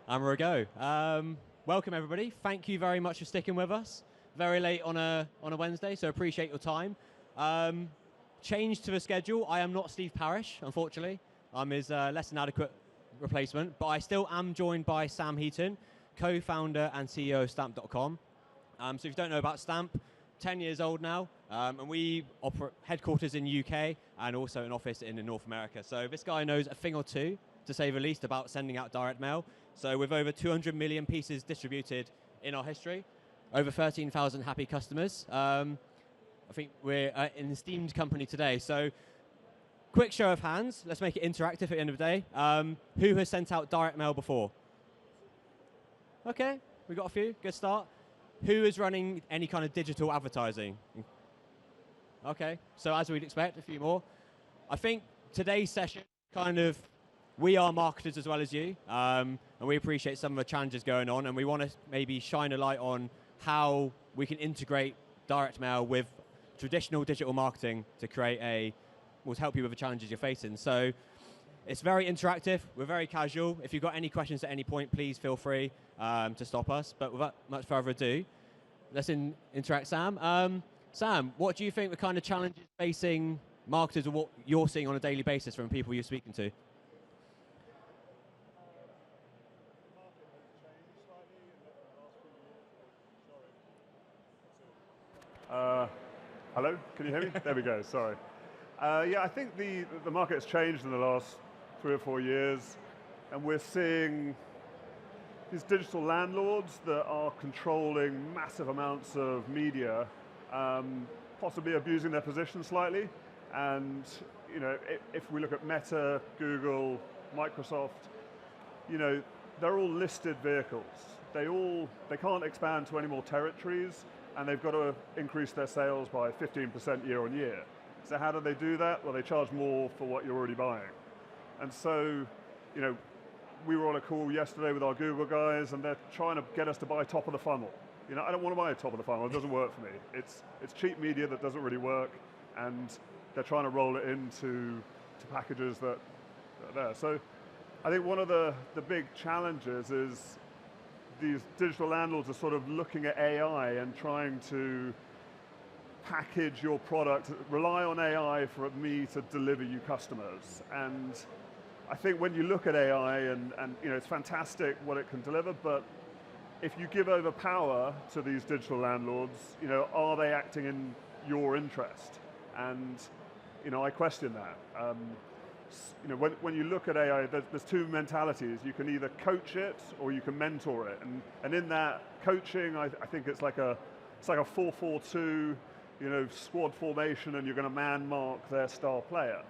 And we're a go. Welcome everybody. Thank you very much for sticking with us. Very late on a Wednesday, so appreciate your time. Change to the schedule. I am not Steve Parish, unfortunately. I'm his less than adequate replacement, but I still am joined by Sam Heaton, co-founder and CEO of Stamp.com. So if you don't know about Stamp, 10 years old now, and we operate headquarters in the UK and also an office in North America. So this guy knows a thing or two, to say the least, about sending out direct mail. So with over 200 million pieces distributed in our history, over 13,000 happy customers, I think we're an esteemed company today. So quick show of hands, let's make it interactive at the end of the day. Who has sent out direct mail before? Okay, we got a few, good start. Who is running any kind of digital advertising? Okay, so as we'd expect, a few more. I think today's session we are marketers as well as you, and we appreciate some of the challenges going on, and we want to maybe shine a light on how we can integrate direct mail with traditional digital marketing to help you with the challenges you're facing. So it's very interactive, we're very casual. If you've got any questions at any point, please feel free to stop us. But without much further ado, let's interact, Sam. Sam, what do you think the kind of challenges facing marketers or what you're seeing on a daily basis from people you're speaking to? Hello, can you hear me? There we go, sorry. Yeah, I think the market has changed in the last 3 or 4 years, and we're seeing these digital landlords that are controlling massive amounts of media, possibly abusing their position slightly. And if we look at Meta, Google, Microsoft, they're all listed vehicles. They can't expand to any more territories, and they've got to increase their sales by 15% year on year. So how do they do that? Well, they charge more for what you're already buying. And so, we were on a call yesterday with our Google guys, and they're trying to get us to buy top of the funnel. I don't want to buy top of the funnel, it doesn't work for me. It's cheap media that doesn't really work, and they're trying to roll it into packages that are there. So I think one of the big challenges is these digital landlords are sort of looking at AI and trying to package your product, rely on AI for me to deliver you customers. And I think when you look at AI, and it's fantastic what it can deliver, but if you give over power to these digital landlords, are they acting in your interest? And I question that. When you look at AI, there's two mentalities. You can either coach it or you can mentor it. And in that coaching, I think it's like a 4-4-2, squad formation, and you're going to man mark their star player.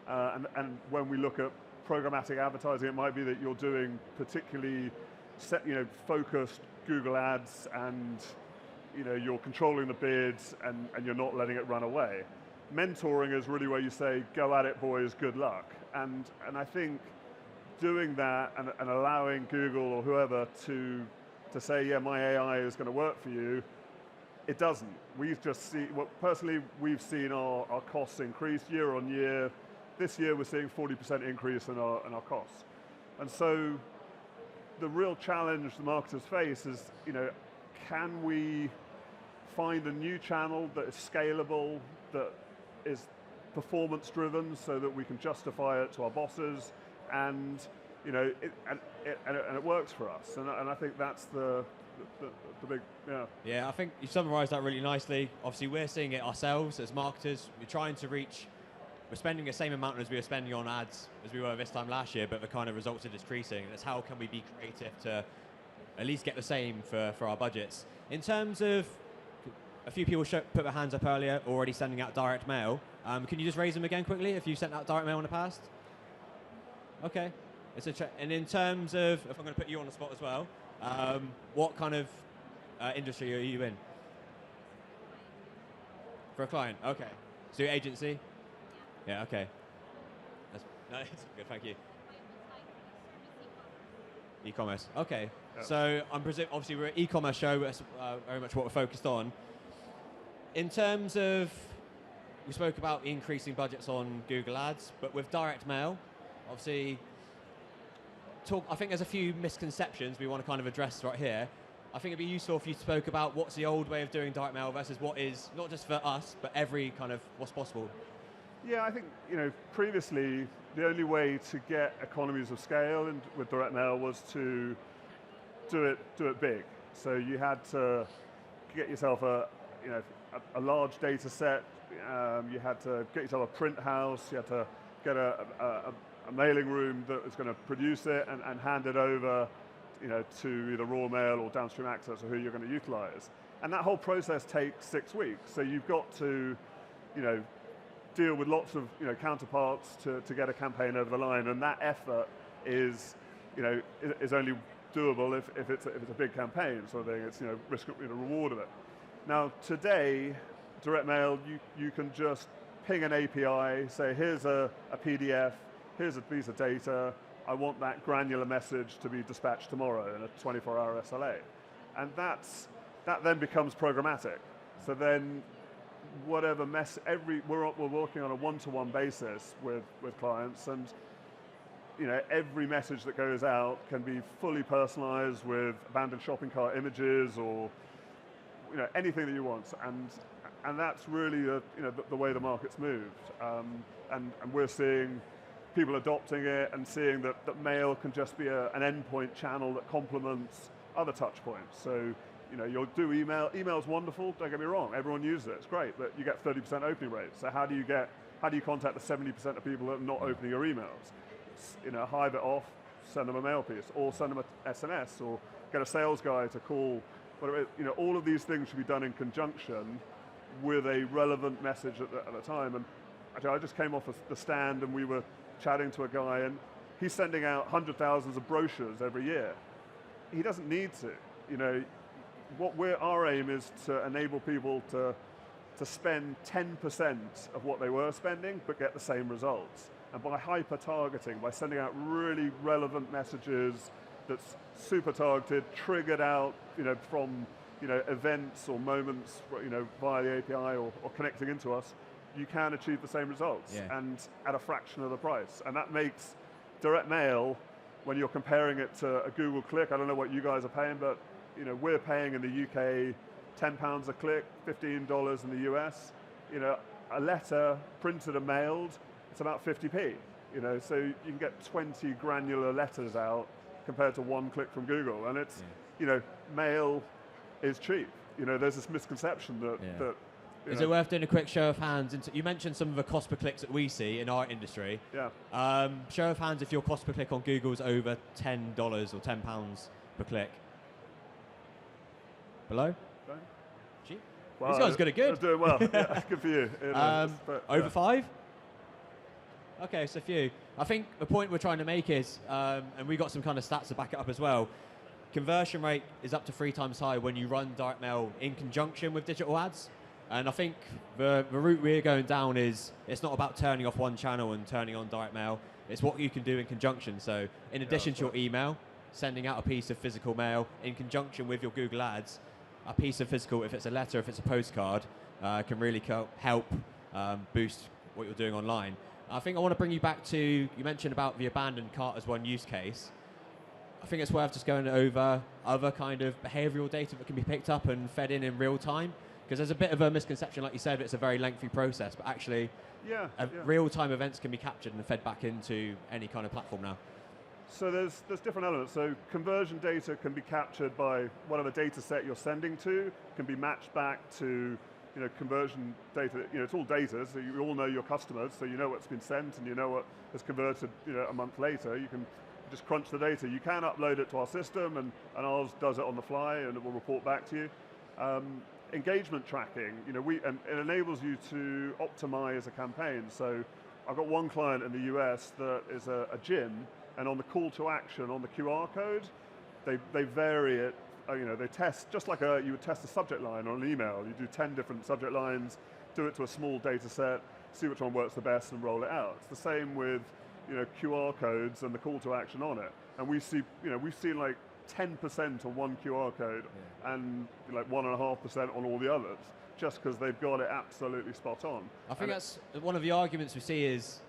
And when we look at programmatic advertising, it might be that you're doing particularly focused Google ads, and you're controlling the bids, and you're not letting it run away. Mentoring is really where you say, go at it, boys, good luck. And I think doing that and allowing Google or whoever to say, yeah, my AI is going to work for you, it doesn't. We've just seen, personally, we've seen our costs increase year on year. This year we're seeing 40% increase in our costs. And so the real challenge the marketers face is, can we find a new channel that is scalable, that is performance driven, so that we can justify it to our bosses, and it works for us. And I think that's the big, yeah. Yeah, I think you summarised that really nicely. Obviously, we're seeing it ourselves as marketers. We're spending the same amount as we were spending on ads as we were this time last year, but the kind of results are decreasing. And it's how can we be creative to at least get the same for our budgets. In terms of, a few people put their hands up earlier, already sending out direct mail. Can you just raise them again quickly if you sent out direct mail in the past? Okay. And in terms of, if I'm going to put you on the spot as well, what kind of industry are you in? For a client, okay. So your agency? Yeah, okay. No, it's good, thank you. E-commerce, okay. Yep. So I'm obviously we're an e-commerce show, that's very much what we're focused on. In terms of, we spoke about increasing budgets on Google Ads, but with direct mail, obviously talk. I think there's a few misconceptions we want to kind of address right here. I think it'd be useful if you spoke about what's the old way of doing direct mail versus what is, not just for us, but every kind of what's possible. Yeah, I think previously the only way to get economies of scale with direct mail was to do it big. So you had to get yourself a large data set. You had to get yourself a print house. You had to get a mailing room that was going to produce it and hand it over to either raw mail or downstream access or who you're going to utilize. And that whole process takes 6 weeks. So you've got to deal with lots of counterparts to get a campaign over the line, and that effort is only doable if it's a big campaign sort of thing. It's risk reward of it. Now today, direct mail, you can just ping an API, say here's a PDF, here's a piece of data, I want that granular message to be dispatched tomorrow in a 24-hour SLA. And that then becomes programmatic. So then whatever we're working on a one-to-one basis with clients, and every message that goes out can be fully personalized with abandoned shopping cart images or anything that you want. And that's really the way the market's moved. And we're seeing people adopting it and seeing that mail can just be an endpoint channel that complements other touch points. So you'll do email. Email's wonderful, don't get me wrong, everyone uses it, it's great, but you get 30% opening rates. So how do you contact the 70% of people that are not opening your emails? Hive it off, send them a mail piece, or send them an SMS, or get a sales guy to call, whatever. All of these things should be done in conjunction with a relevant message at the time. And actually, I just came off the stand and we were chatting to a guy, and he's sending out 100,000 of brochures every year. He doesn't need to. Our aim is to enable people to spend 10% of what they were spending, but get the same results. And by hyper-targeting, by sending out really relevant messages that's super targeted, triggered out, from events or moments, via the API or connecting into us, you can achieve the same results, and at a fraction of the price. And that makes direct mail, when you're comparing it to a Google click, I don't know what you guys are paying, but we're paying in the UK £10 a click, $15 in the US. A letter printed and mailed, it's about 50p. So you can get 20 granular letters out compared to one click from Google, and it's mail is cheap. There's this misconception that is it worth doing a quick show of hands? You mentioned some of the cost per clicks that we see in our industry. Yeah. Show of hands if your cost per click on Google is over $10 or £10 per click. Below? Okay. Gee. Well, these guys are good. It's doing well. Yeah, good for you. Over 5? Okay, so few. I think the point we're trying to make is, and we got some kind of stats to back it up as well, conversion rate is up to 3 times higher when you run direct mail in conjunction with digital ads. And I think the route we're going down is, it's not about turning off one channel and turning on direct mail. It's what you can do in conjunction. So in addition to your email, sending out a piece of physical mail in conjunction with your Google Ads, a piece of physical, if it's a letter, if it's a postcard, can really help boost what you're doing online. I think I want to bring you back to, you mentioned about the abandoned cart as one use case. I think it's worth just going over other kind of behavioral data that can be picked up and fed in real time. Because there's a bit of a misconception, like you said, it's a very lengthy process, but actually real-time events can be captured and fed back into any kind of platform now. So there's different elements. So conversion data can be captured by whatever data set you're sending to, can be matched back to conversion data. It's all data, so you all know your customers, so you know what's been sent and you know what has converted a month later. You can just crunch the data. You can upload it to our system, and ours does it on the fly, and it will report back to you. Engagement tracking, and it enables you to optimize a campaign. So I've got one client in the US that is a gym, and on the call to action on the QR code, they vary it. They test, just like you would test a subject line on an email. You do 10 different subject lines, do it to a small data set, see which one works the best and roll it out. It's the same with QR codes and the call to action on it. And we've seen like 10% on one QR code and like 1.5% on all the others, just because they've got it absolutely spot on. I think that's one of the arguments we see is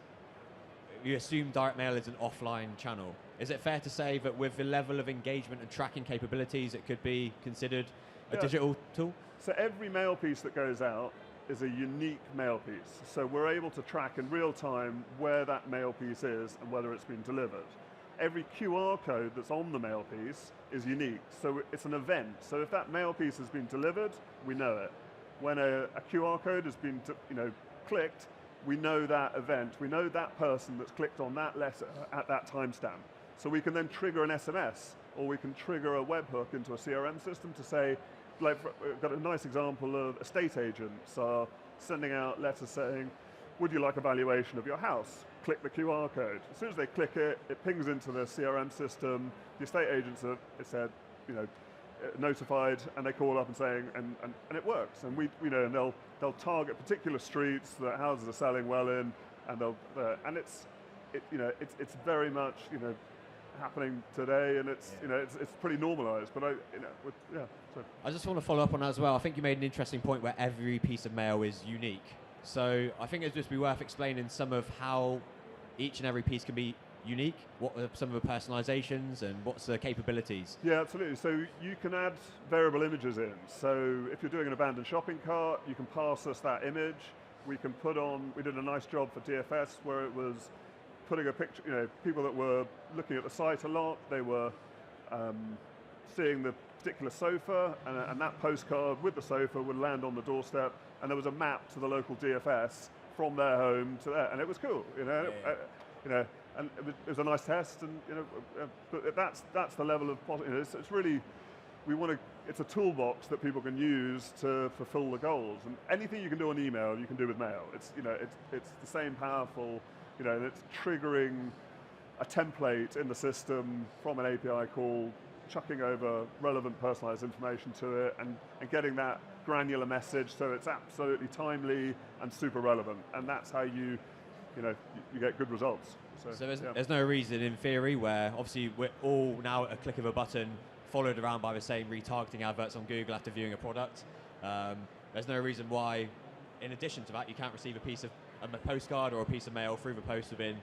you assume direct mail is an offline channel. is it fair to say that with the level of engagement and tracking capabilities, it could be considered a digital tool? So every mail piece that goes out is a unique mail piece. So we're able to track in real time where that mail piece is and whether it's been delivered. Every QR code that's on the mail piece is unique, so it's an event. So if that mail piece has been delivered, we know it. When a QR code has been clicked, we know that event. We know that person that's clicked on that letter at that timestamp. So we can then trigger an SMS, or we can trigger a webhook into a CRM system to say, like, we've got a nice example of estate agents are sending out letters saying, would you like a valuation of your house? Click the QR code. As soon as they click it, it pings into the CRM system. The estate agents are, notified, and they call up and saying, and it works. And and they'll target particular streets that houses are selling well in, and it's very much happening today, and it's pretty normalized. But I just want to follow up on that as well. I think you made an interesting point where every piece of mail is unique. So I think it'd just be worth explaining some of how each and every piece can be unique, what are some of the personalizations and what's the capabilities? Yeah, absolutely. So you can add variable images in. So if you're doing an abandoned shopping cart, you can pass us that image. We did a nice job for DFS where it was putting a picture, people that were looking at the site a lot, they were seeing the particular sofa, and that postcard with the sofa would land on the doorstep, and there was a map to the local DFS from their home to there, and it was cool, and it was a nice test, and but that's the level of it's really, it's a toolbox that people can use to fulfill the goals, and anything you can do on email, you can do with mail. It's the same powerful, it's triggering a template in the system from an API call, chucking over relevant personalized information to it, and getting that granular message so it's absolutely timely and super relevant, and that's how you get good results. So there's no reason in theory where obviously we're all now at a click of a button followed around by the same retargeting adverts on Google after viewing a product. There's no reason why, in addition to that, you can't receive a postcard or a piece of mail through the post within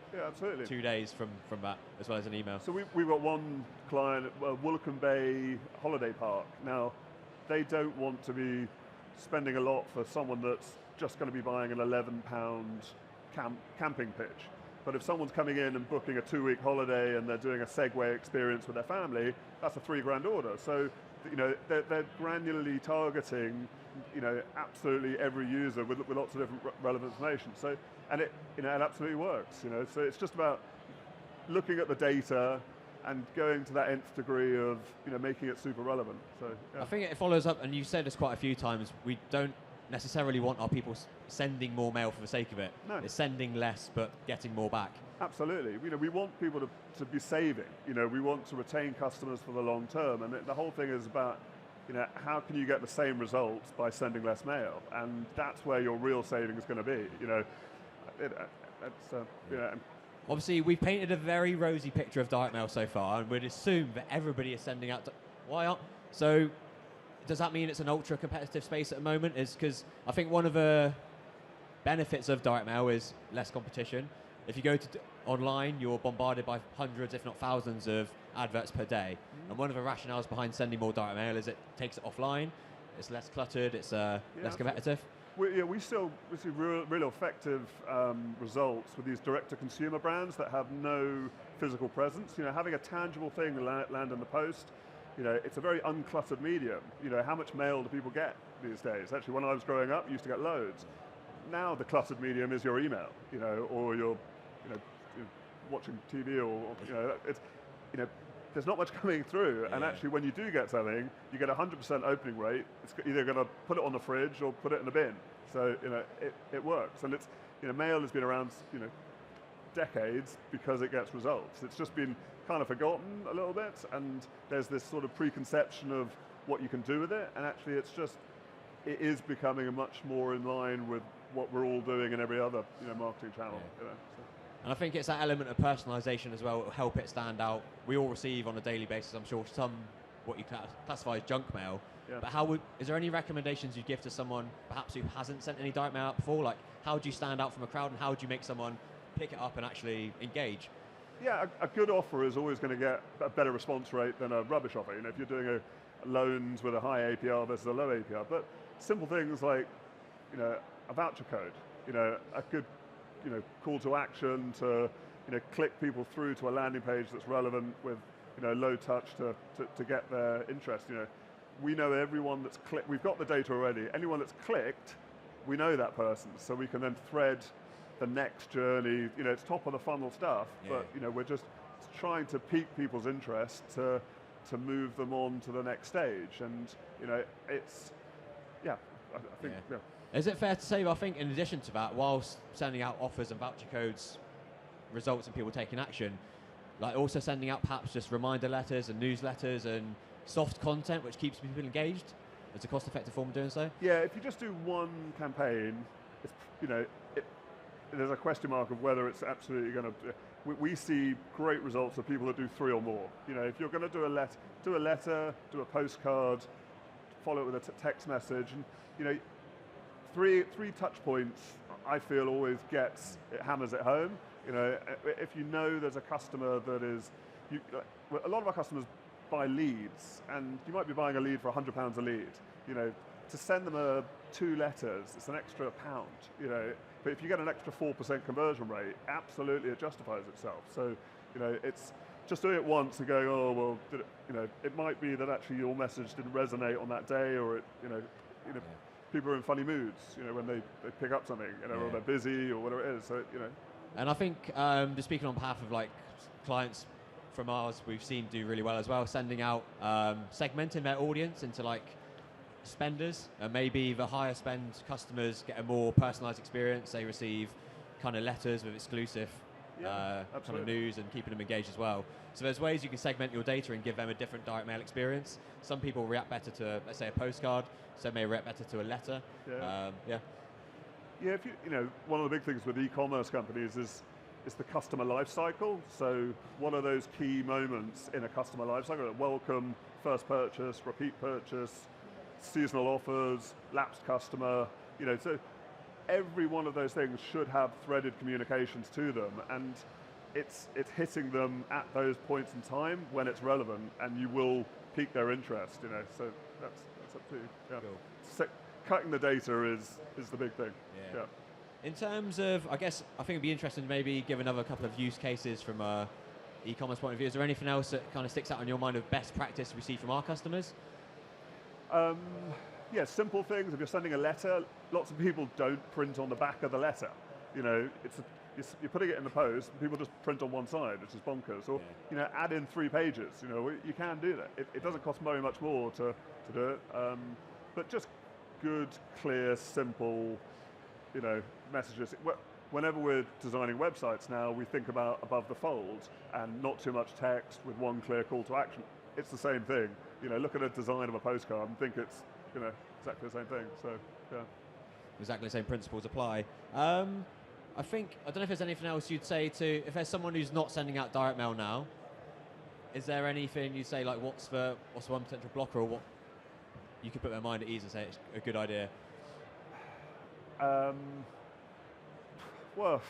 2 days from that, as well as an email. So we've got one client, Woolacombe Bay Holiday Park. Now, they don't want to be spending a lot for someone that's just going to be buying an £11 camping pitch. But if someone's coming in and booking a 2-week holiday and they're doing a Segway experience with their family, that's a £3,000 order. So, they're granularly targeting, absolutely every user with lots of different relevant information. So, and it absolutely works. So it's just about looking at the data and going to that nth degree of, making it super relevant. So yeah. I think it follows up, and you've said this quite a few times. We don't necessarily want our people sending more mail for the sake of it. No. It's sending less but getting more back. Absolutely. We want people to be saving. We want to retain customers for the long term, and the whole thing is about, how can you get the same results by sending less mail? And that's where your real saving is going to be. Obviously, we've painted a very rosy picture of direct mail so far, and we'd assume that everybody is sending out. So does that mean it's an ultra competitive space at the moment? Is because I think one of the benefits of direct mail is less competition. If you go to online, you're bombarded by hundreds, if not thousands, of adverts per day. Mm-hmm. And one of the rationales behind sending more direct mail is it takes it offline, it's less cluttered, it's less competitive. We still see really effective results with these direct-to-consumer brands that have no physical presence. Having a tangible thing land in the post, it's a very uncluttered medium. How much mail do people get these days? Actually, when I was growing up, you used to get loads. Now the cluttered medium is your email, or your, watching TV, or it's, there's not much coming through. Yeah. And actually, when you do get something, you get 100% opening rate. It's either going to put it on the fridge or put it in the bin. So it works, and it's mail has been around decades because it gets results. It's just been kind of forgotten a little bit, and there's this sort of preconception of what you can do with it, and actually it is becoming a much more in line with what we're all doing in every other marketing channel. Yeah. And I think it's that element of personalization as well that will help it stand out. We all receive on a daily basis, I'm sure, some what you classify as junk mail. Yeah. But is there any recommendations you'd give to someone perhaps who hasn't sent any direct mail out before? Like, how do you stand out from a crowd, and how do you make someone pick it up and actually engage? Yeah, a good offer is always going to get a better response rate than a rubbish offer. If you're doing loans with a high APR versus a low APR, but simple things like, a voucher code, a good, call to action to, click people through to a landing page that's relevant with, low touch to get their interest. We know everyone that's clicked. We've got the data already. Anyone that's clicked, we know that person, so we can then thread the next journey. It's top of the funnel stuff, but we're just trying to pique people's interest to move them on to the next stage, and it's I think. Yeah. Is it fair to say, I think in addition to that, whilst sending out offers and voucher codes results in people taking action, like also sending out perhaps just reminder letters and newsletters and soft content which keeps people engaged as a cost-effective form of doing so? Yeah, if you just do one campaign, it's, there's a question mark of whether it's absolutely going to. We see great results of people that do 3 or more. If you're going to do a letter, do a postcard, follow it with a text message, and three touch points, I feel always it hammers it home. If there's a customer that is, a lot of our customers buy leads, and you might be buying a lead for £100 a lead. To send them 2 letters, it's an extra £1. But if you get an extra 4% conversion rate, absolutely it justifies itself. So, it's just doing it once and going, oh well, it might be that actually your message didn't resonate on that day, or people are in funny moods, when they pick up something, or they're busy or whatever it is. So, And I think, just speaking on behalf of clients from ours, we've seen do really well as well, sending out, segmenting their audience into spenders, and maybe the higher spend customers get a more personalized experience. They receive kind of letters with exclusive kind of news, and keeping them engaged as well. So there's ways you can segment your data and give them a different direct mail experience. Some people react better to, let's say, a postcard, some may react better to a letter. Yeah, if one of the big things with e-commerce companies is the customer life cycle. So what are those key moments in a customer life cycle? Welcome, first purchase, repeat purchase, seasonal offers, lapsed customer. So every one of those things should have threaded communications to them, and it's hitting them at those points in time when it's relevant, and you will pique their interest. So that's up to you. Yeah. Cool. So cutting the data is the big thing. Yeah. In terms of, I think it'd be interesting to maybe give another couple of use cases from a e-commerce point of view. Is there anything else that kind of sticks out in your mind of best practice we see from our customers? Simple things. If you're sending a letter, lots of people don't print on the back of the letter. You're putting it in the post, and people just print on one side, which is bonkers. Or add in 3 pages. You can do that. It doesn't cost very much more to do it. But just good, clear, simple, messages. Whenever we're designing websites now, we think about above the fold and not too much text with one clear call to action. It's the same thing. Look at a design of a postcard and think it's exactly the same thing. So yeah, exactly the same principles apply. I don't know if there's anything else you'd say if there's someone who's not sending out direct mail now. Is there anything you'd say what's the one potential blocker, or what you could put their mind at ease and say it's a good idea? Well,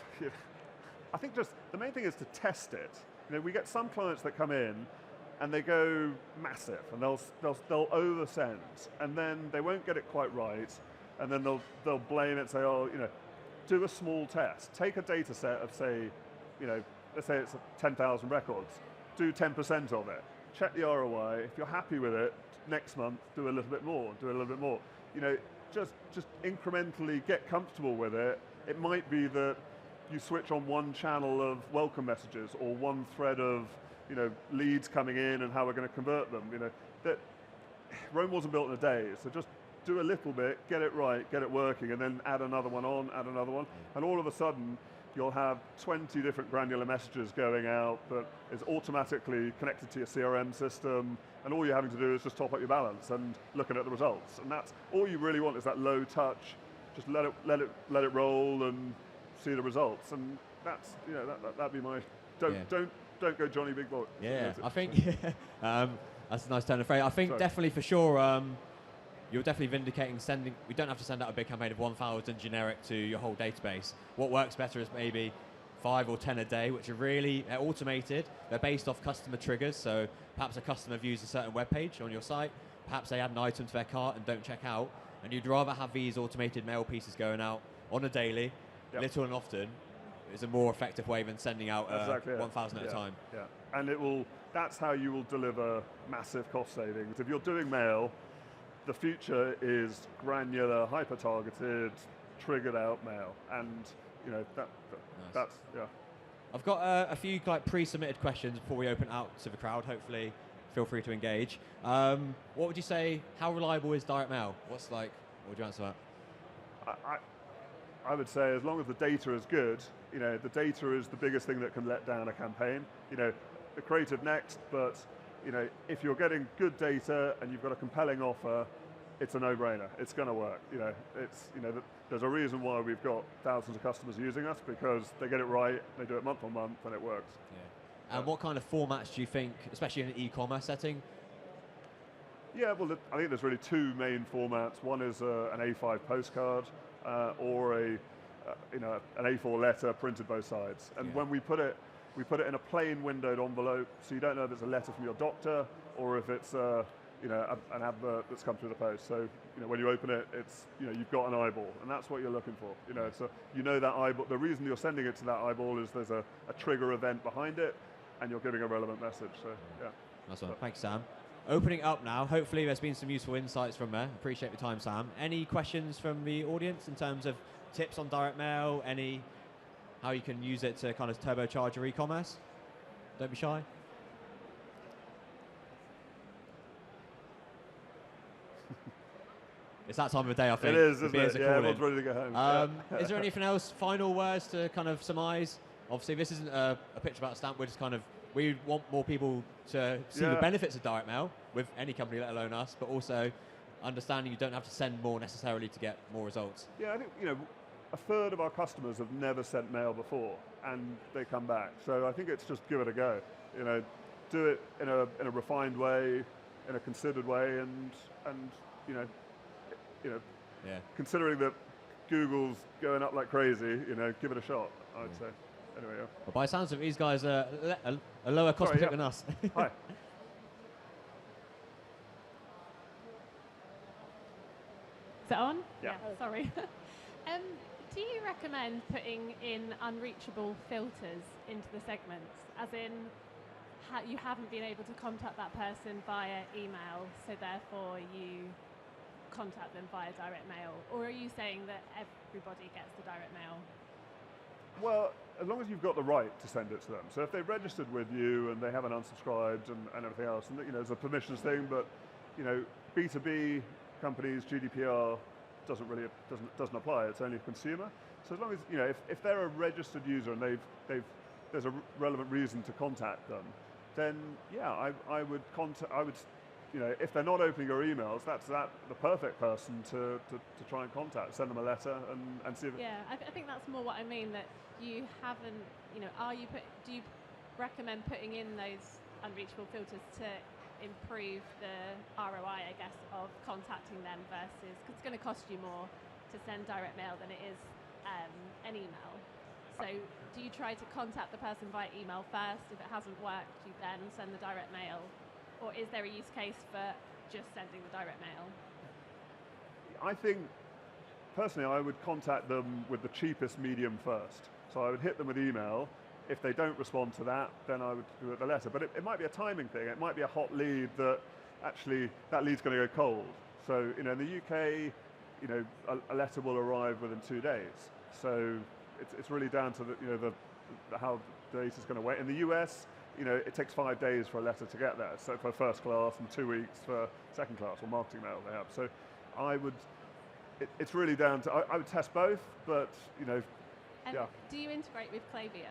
I think just the main thing is to test it. We get some clients that come in and they go massive, and they'll oversend, and then they won't get it quite right, and then they'll blame it, say, oh, do a small test. Take a data set of, say, let's say it's 10,000 records. Do 10% of it. Check the ROI. If you're happy with it, next month do a little bit more. Do a little bit more. Just incrementally get comfortable with it. It might be that you switch on one channel of welcome messages, or one thread of leads coming in and how we're going to convert them. That Rome wasn't built in a day, so just do a little bit, get it right, get it working, and then add another one on, add another one, and all of a sudden you'll have 20 different granular messages going out that is automatically connected to your CRM system, and all you're having to do is just top up your balance and looking at the results. And that's all you really want, is that low touch. Just let it roll and see the results. And that's that'd be my don't go Johnny Big Boy. Yeah, I think that's a nice turn of phrase. I think definitely for sure you're definitely vindicating we don't have to send out a big campaign of 1,000 generic to your whole database. What works better is maybe 5 or 10 a day, which are really automated. They're based off customer triggers, so perhaps a customer views a certain web page on your site, perhaps they add an item to their cart and don't check out, and you'd rather have these automated mail pieces going out on a daily, little and often, is a more effective way than sending out 1,000 at a time. Yeah, and that's how you will deliver massive cost savings. If you're doing mail, the future is granular, hyper-targeted, triggered out mail, and that's. I've got a few pre-submitted questions before we open out to the crowd. Hopefully, feel free to engage. What would you say? How reliable is direct mail? What would you answer that? I would say as long as the data is good, the data is the biggest thing that can let down a campaign. The creative next, but if you're getting good data and you've got a compelling offer, it's a no-brainer. It's going to work. There's a reason why we've got thousands of customers using us, because they get it right, they do it month on month, and it works. Yeah. And what kind of formats do you think, especially in an e-commerce setting? Yeah, well, I think there's really two main formats. One is an A5 postcard or an A4 letter printed both sides. And when we put it in a plain windowed envelope, so you don't know if it's a letter from your doctor or if it's an advert that's come through the post. So when you open it, it's you've got an eyeball, and that's what you're looking for. So that eyeball. The reason you're sending it to that eyeball is there's a trigger event behind it, and you're giving a relevant message. So yeah. That's one. Thanks, Sam. Opening up now. Hopefully, there's been some useful insights from there. Appreciate the time, Sam. Any questions from the audience in terms of tips on direct mail? How you can use it to kind of turbocharge your e-commerce? Don't be shy. It's that time of the day, I think. It is, isn't it? Yeah, everyone's ready to go home. Is there anything else, final words to kind of surmise? Obviously, this isn't a pitch about a stamp. We're just we want more people to see the benefits of direct mail with any company, let alone us, but also understanding you don't have to send more necessarily to get more results. Yeah, I think, a third of our customers have never sent mail before, and they come back. So I think it's just give it a go. Do it in a refined way, in a considered way, and considering that Google's going up like crazy, give it a shot, I would say. Anyway, yeah. Well, by the sounds of it, these guys are a lower cost per click than us. Hi. Is it on? Yeah. Sorry. Do you recommend putting in unreachable filters into the segments, as in you haven't been able to contact that person via email, so therefore you contact them via direct mail? Or are you saying that everybody gets the direct mail? Well, as long as you've got the right to send it to them. So if they've registered with you and they haven't unsubscribed and everything else, and it's a permissions thing, but B2B companies, GDPR doesn't apply. It's only consumer. So as long as if they're a registered user and there's a relevant reason to contact them, then I would if they're not opening your emails, that's the perfect person to try and contact. Send them a letter and see if. Yeah, I think that's more what I mean. That you haven't. Do you recommend putting in those unreachable filters to improve the ROI, I guess, of contacting them versus, because it's going to cost you more to send direct mail than it is an email. So do you try to contact the person via email first? If it hasn't worked, you then send the direct mail? Or is there a use case for just sending the direct mail? I think, personally, I would contact them with the cheapest medium first. So I would hit them with email. If they don't respond to that, then I would do it the letter. But it might be a timing thing. It might be a hot lead that actually that lead's going to go cold. So in the UK, a letter will arrive within 2 days. So it's really down to how the data's going to wait. In the US, it takes 5 days for a letter to get there. So for first class and 2 weeks for second class or marketing mail they have. So it's really down to, I would test both, but And do you integrate with Klaviyo?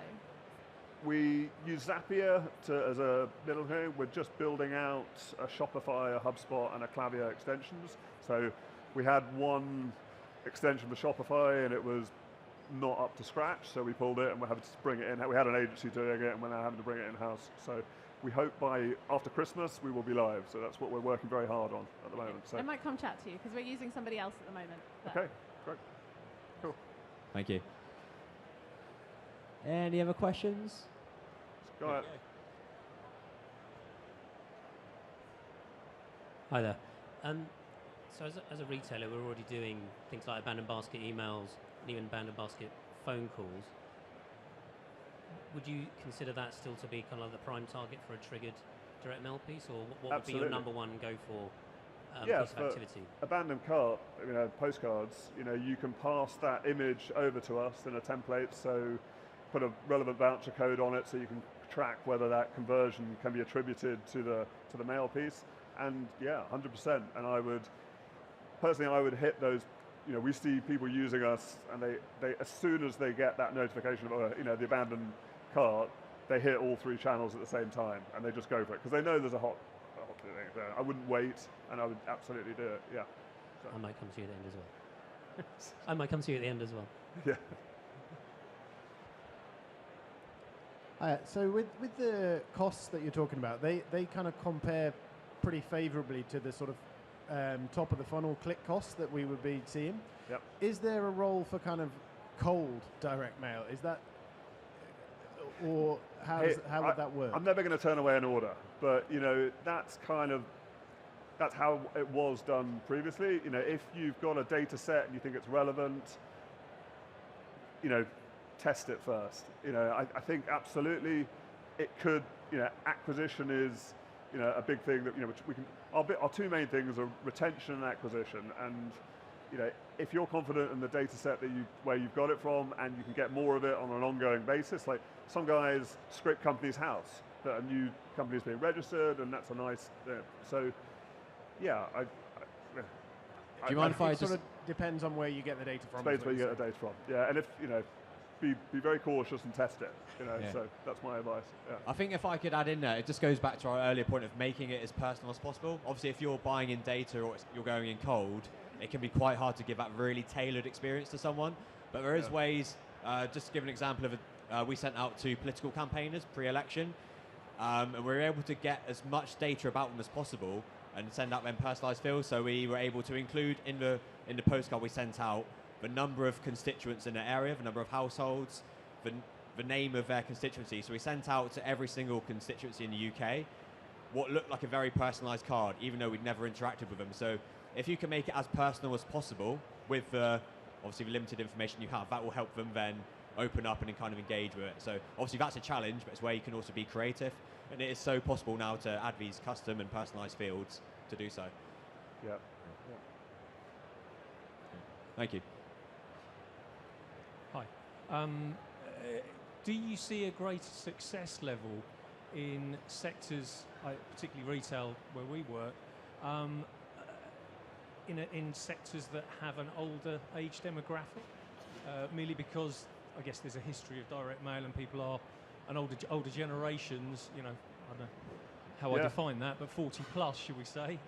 We use Zapier as a middle here. We're just building out a Shopify, a HubSpot, and a Klaviyo extensions. So we had one extension for Shopify, and it was not up to scratch, so we pulled it and we're having to bring it in. We had an agency doing it, and we're now having to bring it in-house. So we hope after Christmas we will be live. So that's what we're working very hard on at the moment. So I might come chat to you, because we're using somebody else at the moment. Okay, great. Cool. Thank you. Any other questions? Go ahead. Hi there. So as a retailer, we're already doing things like abandoned basket emails and even abandoned basket phone calls. Would you consider that still to be kind of like the prime target for a triggered direct mail piece, or what would be your number one go for piece of activity? Abandoned cart, postcards, you can pass that image over to us in a template, so put a relevant voucher code on it so you can track whether that conversion can be attributed to the mail piece. And yeah, 100%. And I would hit those. We see people using us, and they as soon as they get that notification of the abandoned cart, they hit all 3 channels at the same time, and they just go for it because they know there's a hot thing there. I wouldn't wait, and I would absolutely do it. Yeah. So. I might come to you at the end as well. I might come to you at the end as well. Yeah. So with the costs that you're talking about, they kind of compare pretty favourably to the sort of top of the funnel click costs that we would be seeing. Yep. Is there a role for kind of cold direct mail? Is that, or how would that work? I'm never going to turn away an order, but that's how it was done previously. If you've got a data set and you think it's relevant, test it first. I think absolutely it could. Acquisition is a big thing that which we can. Our 2 main things are retention and acquisition, and if you're confident in the data set where you've got it from, and you can get more of it on an ongoing basis, like some guys script company's house that a new company's being registered, and that's a nice. So, yeah, Do you mind if I just? Sort of depends on where you get the data from. Depends where you get the data from. Yeah, and if be very cautious and test it. Yeah. So that's my advice. Yeah. I think if I could add in there, it just goes back to our earlier point of making it as personal as possible. Obviously, if you're buying in data or you're going in cold, it can be quite hard to give that really tailored experience to someone. But there is ways. Just to give an example of we sent out to political campaigners pre-election, and we were able to get as much data about them as possible and send out them personalised fields. So we were able to include in the postcard we sent out the number of constituents in the area, the number of households, the name of their constituency. So we sent out to every single constituency in the UK what looked like a very personalised card, even though we'd never interacted with them. So if you can make it as personal as possible with obviously the limited information you have, that will help them then open up and then kind of engage with it. So obviously that's a challenge, but it's where you can also be creative. And it is so possible now to add these custom and personalised fields to do so. Yeah. Thank you. Hi. Do you see a greater success level in sectors, particularly retail where we work, in sectors that have an older age demographic? Merely because I guess there's a history of direct mail and people are an older generations, I don't know how I define that, but 40 plus, should we say,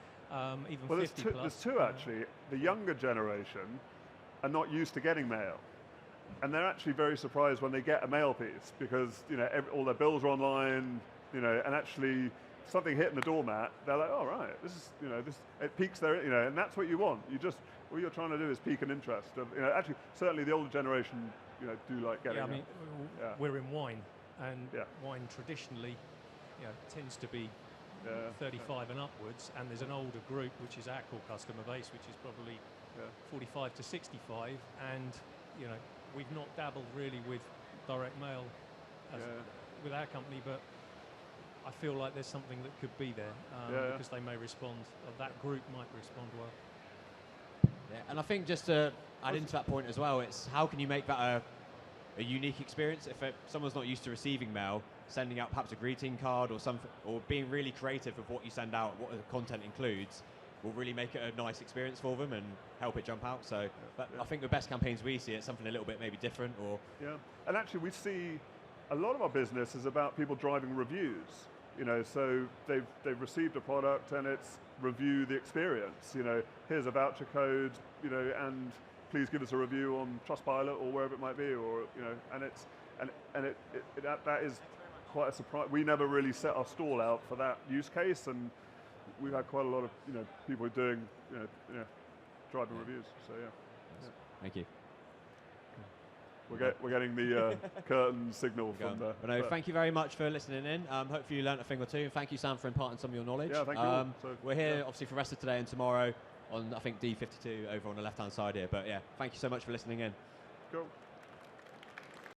even 50 plus. There's 2 actually. The younger generation are not used to getting mail. And they're actually very surprised when they get a mail piece because all their bills are online, and actually something hitting the doormat, they're like, oh right, this is it piques their and that's what you want. What you're trying to do is pique an interest of actually certainly the older generation do like getting. Yeah, I mean we're in wine, and wine traditionally tends to be 35 and upwards, and there's an older group which is our core customer base, which is probably 45 to 65, and we've not dabbled really with direct mail with our company, but I feel like there's something that could be there because they may respond, or that group might respond well. Yeah, and I think just to add into that point as well, it's how can you make that a unique experience? If someone's not used to receiving mail, sending out perhaps a greeting card or something, or being really creative with what you send out, what the content includes, will really make it a nice experience for them and help it jump out. So I think the best campaigns we see, it's something a little bit maybe different. And actually we see a lot of our business is about people driving reviews. So they've received a product and it's review the experience. Here's a voucher code, and please give us a review on Trustpilot or wherever it might be, or that is quite a surprise. We never really set our stall out for that use case, and we've had quite a lot of people doing driving reviews. So Thank you. We're getting the curtain signal from the. No, thank you very much for listening in. Hopefully you learnt a thing or two. And thank you, Sam, for imparting some of your knowledge. Yeah, thank you all. So, we're here obviously for the rest of today and tomorrow on, I think, D52 over on the left-hand side here. But yeah, thank you so much for listening in. Cool.